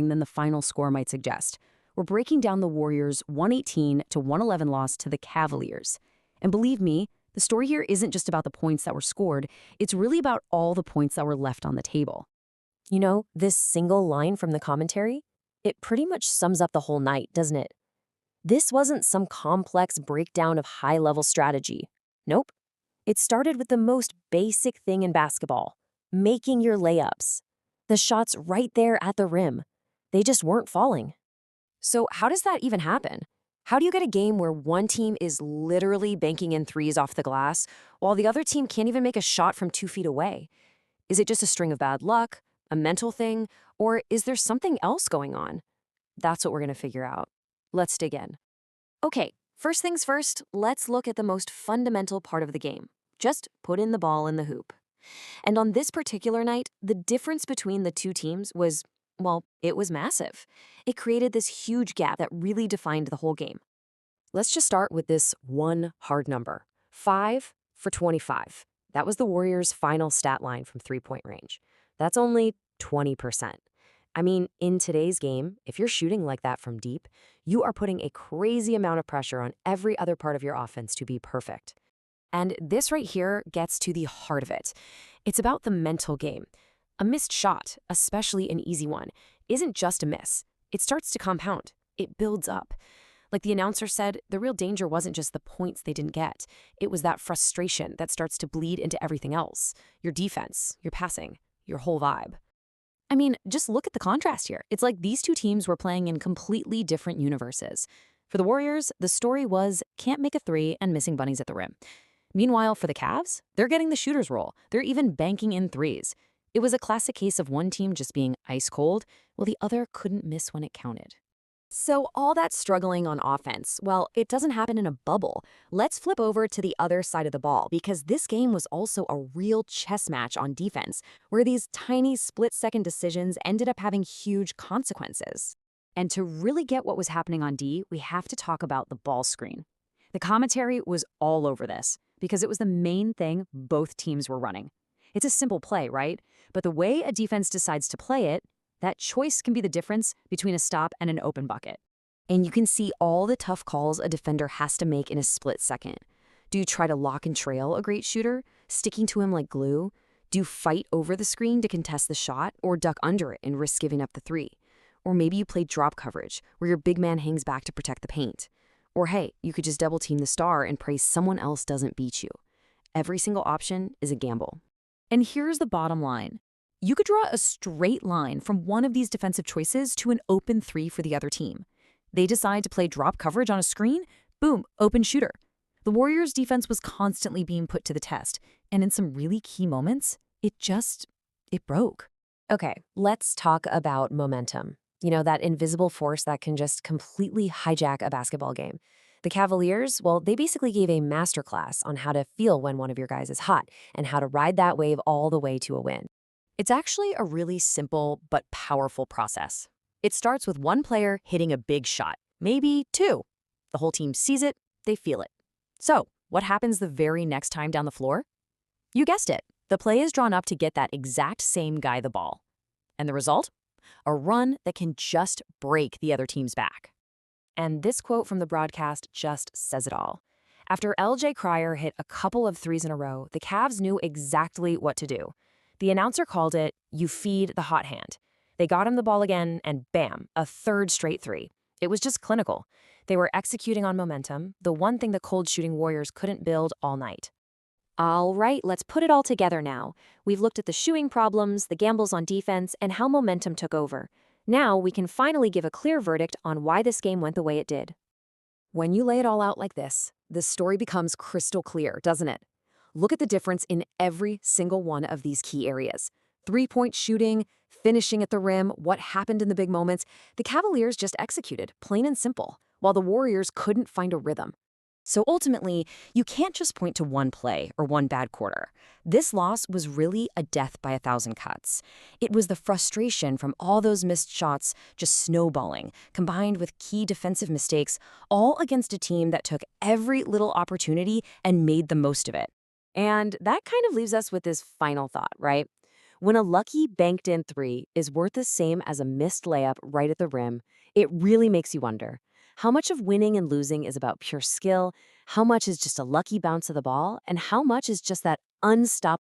game than the final score might suggest. We're breaking down the Warriors' 118-111 loss to the Cavaliers. And believe me, the story here isn't just about the points that were scored, it's really about all the points that were left on the table. You know, this single line from the commentary, it pretty much sums up the whole night, doesn't it? This wasn't some complex breakdown of high-level strategy. Nope. It started with the most basic thing in basketball, making your layups. The shots right there at the rim. They just weren't falling. So how does that even happen? How do you get a game where one team is literally banking in threes off the glass, while the other team can't even make a shot from 2 feet away? Is it just a string of bad luck, a mental thing, or is there something else going on? That's what we're going to figure out. Let's dig in. Okay, first things first, let's look at the most fundamental part of the game. Just put in the ball in the hoop. And on this particular night, the difference between the two teams was, well, it was massive. It created this huge gap that really defined the whole game. Let's just start with this one hard number. 5 for 25. That was the Warriors' final stat line from three-point range. That's only 20%. I mean, in today's game, if you're shooting like that from deep, you are putting a crazy amount of pressure on every other part of your offense to be perfect. And this right here gets to the heart of it. It's about the mental game. A missed shot, especially an easy one, isn't just a miss. It starts to compound. It builds up. Like the announcer said, the real danger wasn't just the points they didn't get. It was that frustration that starts to bleed into everything else. Your defense, your passing, your whole vibe. I mean, just look at the contrast here. It's like these two teams were playing in completely different universes. For the Warriors, the story was can't make a three and missing bunnies at the rim. Meanwhile, for the Cavs, they're getting the shooter's role. They're even banking in threes. It was a classic case of one team just being ice cold, while the other couldn't miss when it counted. So all that struggling on offense, well, it doesn't happen in a bubble. Let's flip over to the other side of the ball, because this game was also a real chess match on defense, where these tiny split-second decisions ended up having huge consequences. And to really get what was happening on D, we have to talk about the ball screen. The commentary was all over this, because it was the main thing both teams were running. It's a simple play, right? But the way a defense decides to play it, that choice can be the difference between a stop and an open bucket. And you can see all the tough calls a defender has to make in a split second. Do you try to lock and trail a great shooter, sticking to him like glue? Do you fight over the screen to contest the shot, or duck under it and risk giving up the three? Or maybe you play drop coverage, where your big man hangs back to protect the paint. Or hey, you could just double team the star and pray someone else doesn't beat you. Every single option is a gamble. And here's the bottom line. You could draw a straight line from one of these defensive choices to an open three for the other team. They decide to play drop coverage on a screen, boom, open shooter. The Warriors' defense was constantly being put to the test, and in some really key moments, it broke. Okay, let's talk about momentum. You know, that invisible force that can just completely hijack a basketball game. The Cavaliers, well, they basically gave a masterclass on how to feel when one of your guys is hot and how to ride that wave all the way to a win. It's actually a really simple but powerful process. It starts with one player hitting a big shot, maybe two. The whole team sees it, they feel it. So, what happens the very next time down the floor? You guessed it. The play is drawn up to get that exact same guy the ball. And the result? A run that can just break the other team's back. And this quote from the broadcast just says it all. After L.J. Cryer hit a couple of threes in a row, the Cavs knew exactly what to do. The announcer called it, "You feed the hot hand." They got him the ball again, and bam, a third straight three. It was just clinical. They were executing on momentum, the one thing the cold shooting Warriors couldn't build all night. All right, let's put it all together now. We've looked at the shooting problems, the gambles on defense, and how momentum took over. Now we can finally give a clear verdict on why this game went the way it did. When you lay it all out like this, the story becomes crystal clear, doesn't it? Look at the difference in every single one of these key areas. Three-point shooting, finishing at the rim, what happened in the big moments. The Cavaliers just executed, plain and simple, while the Warriors couldn't find a rhythm. So ultimately, you can't just point to one play or one bad quarter. This loss was really a death by 1,000 cuts. It was the frustration from all those missed shots just snowballing, combined with key defensive mistakes, all against a team that took every little opportunity and made the most of it. And that kind of leaves us with this final thought, right? When a lucky banked in three is worth the same as a missed layup right at the rim, it really makes you wonder. How much of winning and losing is about pure skill? How much is just a lucky bounce of the ball? And how much is just that unstoppable